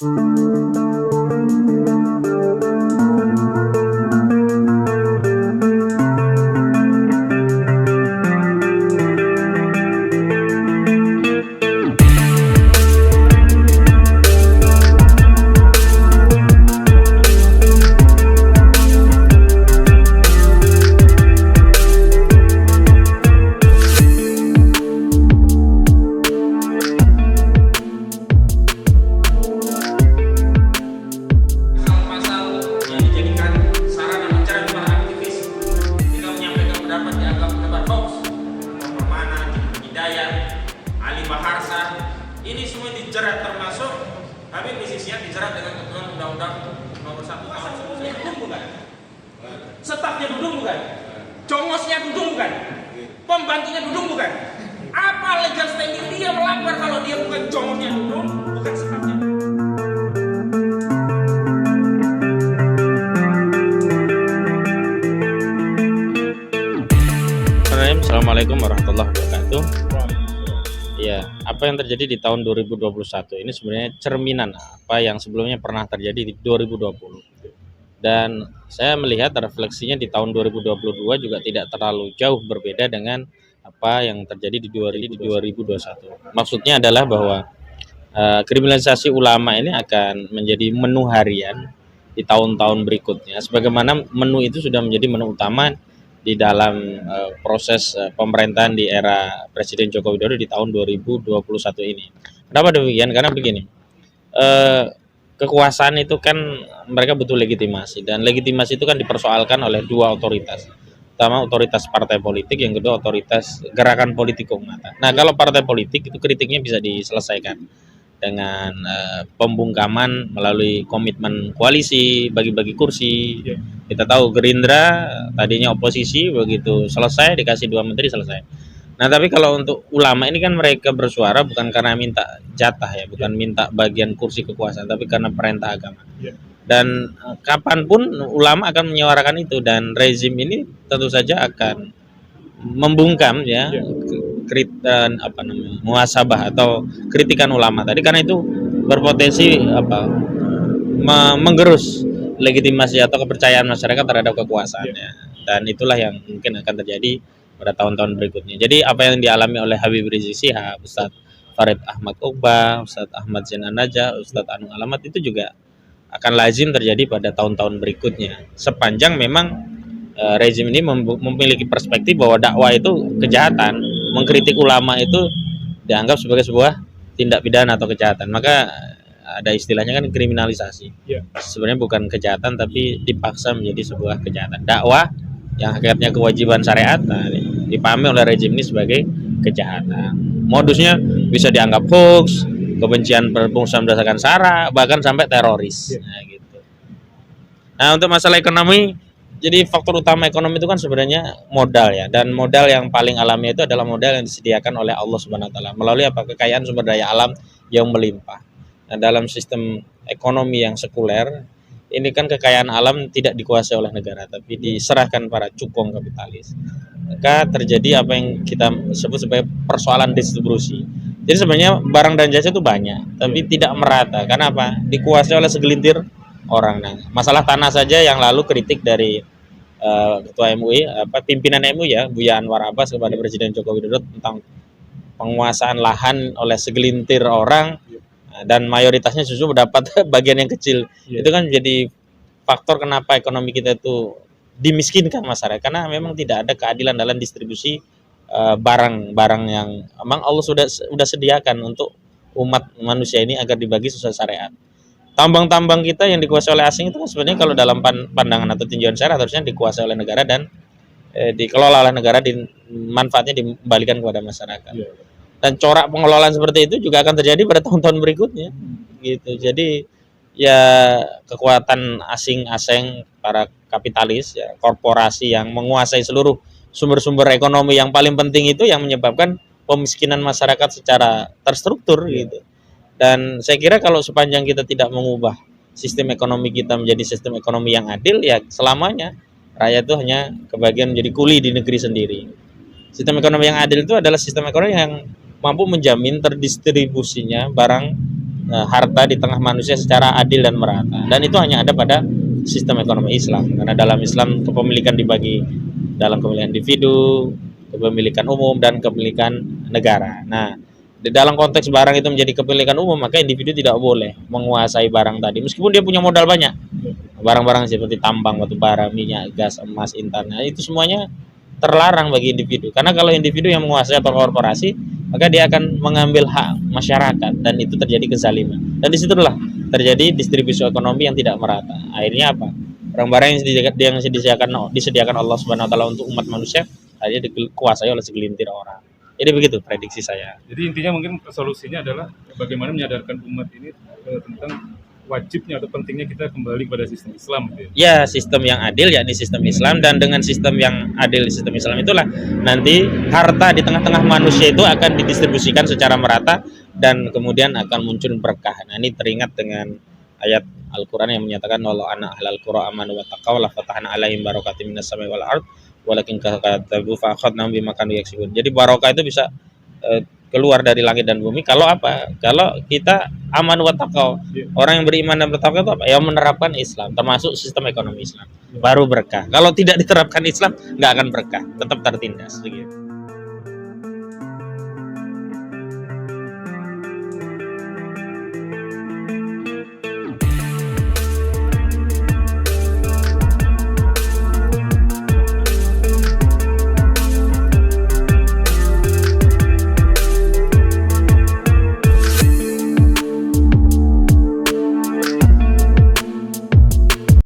Pasal yang dijadikan sarana menjerat para aktivis jika menyampaikan pendapat dianggap pendapat hoax, Permana, Hidayat, Ali Baharsa, ini semua dijerat, termasuk Habib Rizik Syihab dijerat dengan ketentuan Undang-Undang Nomor 1 Tahun 2000 bukan? Stafnya Dudung bukan? Congosnya Dudung bukan? Pembantunya Dudung bukan? Apa legal standing dia melapor kalau dia bukan congosnya Dudung, bukan stafnya? Assalamualaikum warahmatullahi wabarakatuh. Ya, apa yang terjadi di tahun 2021 ini sebenarnya cerminan apa yang sebelumnya pernah terjadi di 2020. Dan saya melihat refleksinya di tahun 2022 juga tidak terlalu jauh berbeda dengan apa yang terjadi di 2021. Maksudnya adalah bahwa kriminalisasi ulama ini akan menjadi menu harian di tahun-tahun berikutnya. Sebagaimana menu itu sudah menjadi menu utama di dalam proses pemerintahan di era Presiden Joko Widodo di tahun 2021 ini. Kenapa demikian? Karena begini, kekuasaan itu kan mereka butuh legitimasi, dan legitimasi itu kan dipersoalkan oleh dua otoritas. Pertama otoritas partai politik, yang kedua otoritas gerakan politik keumatan. Nah, kalau partai politik itu kritiknya bisa diselesaikan dengan pembungkaman melalui komitmen koalisi, bagi-bagi kursi. Kita tahu Gerindra tadinya oposisi, begitu selesai dikasih 2 menteri selesai. Nah, tapi kalau untuk ulama ini kan mereka bersuara bukan karena minta jatah ya, bukan minta bagian kursi kekuasaan, tapi karena perintah agama. Dan kapanpun ulama akan menyuarakan itu, dan rezim ini tentu saja akan membungkam ya muhasabah atau kritikan ulama tadi, karena itu berpotensi menggerus legitimasi atau kepercayaan masyarakat terhadap kekuasaannya. Dan itulah yang mungkin akan terjadi pada tahun-tahun berikutnya. Jadi apa yang dialami oleh Habib Rizik Syihab, Ustadz Farid Ahmad Uqbah, Ustadz Ahmad Zain An-Najah, Ustadz Anung Alamat itu juga akan lazim terjadi pada tahun-tahun berikutnya. Sepanjang memang rezim ini memiliki perspektif bahwa dakwah itu kejahatan, mengkritik ulama itu dianggap sebagai sebuah tindak pidana atau kejahatan. Maka ada istilahnya kan kriminalisasi. Sebenarnya bukan kejahatan, tapi dipaksa menjadi sebuah kejahatan. Dakwah yang hakikatnya kewajiban syariat, dipahami oleh rezim ini sebagai kejahatan. Modusnya bisa dianggap hoax, kebencian berpusat berdasarkan sara, bahkan sampai teroris. Nah, gitu. Nah, untuk masalah ekonomi, jadi faktor utama ekonomi itu kan sebenarnya modal ya, dan modal yang paling alami itu adalah modal yang disediakan oleh Allah Subhanahu wa taala melalui kekayaan sumber daya alam yang melimpah. Nah, dalam sistem ekonomi yang sekuler ini kan kekayaan alam tidak dikuasai oleh negara, tapi diserahkan para cukong kapitalis. Maka terjadi apa yang kita sebut sebagai persoalan distribusi. Jadi sebenarnya barang dan jasa itu banyak, tapi tidak merata. Karena apa? Dikuasai oleh segelintir orang. Nah, masalah tanah saja yang lalu kritik dari Ketua MUI, pimpinan MUI ya, Buya Anwar Abbas kepada Presiden Joko Widodo tentang penguasaan lahan oleh segelintir orang, dan mayoritasnya justru mendapat bagian yang kecil. Itu kan jadi faktor kenapa ekonomi kita itu dimiskinkan masyarakat, karena memang tidak ada keadilan dalam distribusi barang-barang yang memang Allah sudah sediakan untuk umat manusia ini agar dibagi sesuai syariat. Tambang-tambang kita yang dikuasai oleh asing itu kan sebenarnya kalau dalam pandangan atau tinjauan syariat harusnya dikuasai oleh negara dan dikelola oleh negara, manfaatnya dikembalikan kepada masyarakat. Dan corak pengelolaan seperti itu juga akan terjadi pada tahun-tahun berikutnya gitu. Jadi ya kekuatan asing para kapitalis ya, korporasi yang menguasai seluruh sumber-sumber ekonomi yang paling penting itu yang menyebabkan pemiskinan masyarakat secara terstruktur gitu. Dan saya kira kalau sepanjang kita tidak mengubah sistem ekonomi kita menjadi sistem ekonomi yang adil, ya selamanya rakyat itu hanya kebagian menjadi kuli di negeri sendiri. Sistem ekonomi yang adil itu adalah sistem ekonomi yang mampu menjamin terdistribusinya barang harta di tengah manusia secara adil dan merata. Dan itu hanya ada pada sistem ekonomi Islam. Karena dalam Islam kepemilikan dibagi dalam kepemilikan individu, kepemilikan umum, dan kepemilikan negara. Nah, di dalam konteks barang itu menjadi kepemilikan umum, maka individu tidak boleh menguasai barang tadi meskipun dia punya modal banyak. Barang-barang seperti tambang, batu bara, minyak, gas, emas, intan, nah, itu semuanya terlarang bagi individu. Karena kalau individu yang menguasai atau korporasi, maka dia akan mengambil hak masyarakat dan itu terjadi kezaliman. Dan disitulah terjadi distribusi ekonomi yang tidak merata. Akhirnya apa? Barang-barang yang disediakan Allah Subhanahu Wa Taala untuk umat manusia akhirnya dikuasai oleh segelintir orang. Jadi begitu prediksi saya. Jadi intinya mungkin solusinya adalah bagaimana menyadarkan umat ini tentang wajibnya atau pentingnya kita kembali pada sistem Islam gitu ya. Ya, sistem yang adil yakni sistem Islam, dan dengan sistem yang adil sistem Islam itulah nanti harta di tengah-tengah manusia itu akan didistribusikan secara merata dan kemudian akan muncul berkah. Nah, ini teringat dengan ayat Al-Qur'an yang menyatakan wallahu anna ahlal qura amanu wa taqaw la fatahna alaihim barakatim minas samai wal ard walakin kadzdzbu fa akhadnahum bima kanu yaksibun. Jadi barokah itu bisa keluar dari langit dan bumi kalau apa? Kalau kita aman wa taqwa. Orang yang beriman dan bertakwa itu apa? Ya menerapkan Islam, termasuk sistem ekonomi Islam. Baru berkah. Kalau tidak diterapkan Islam, nggak akan berkah, tetap tertindas begitu.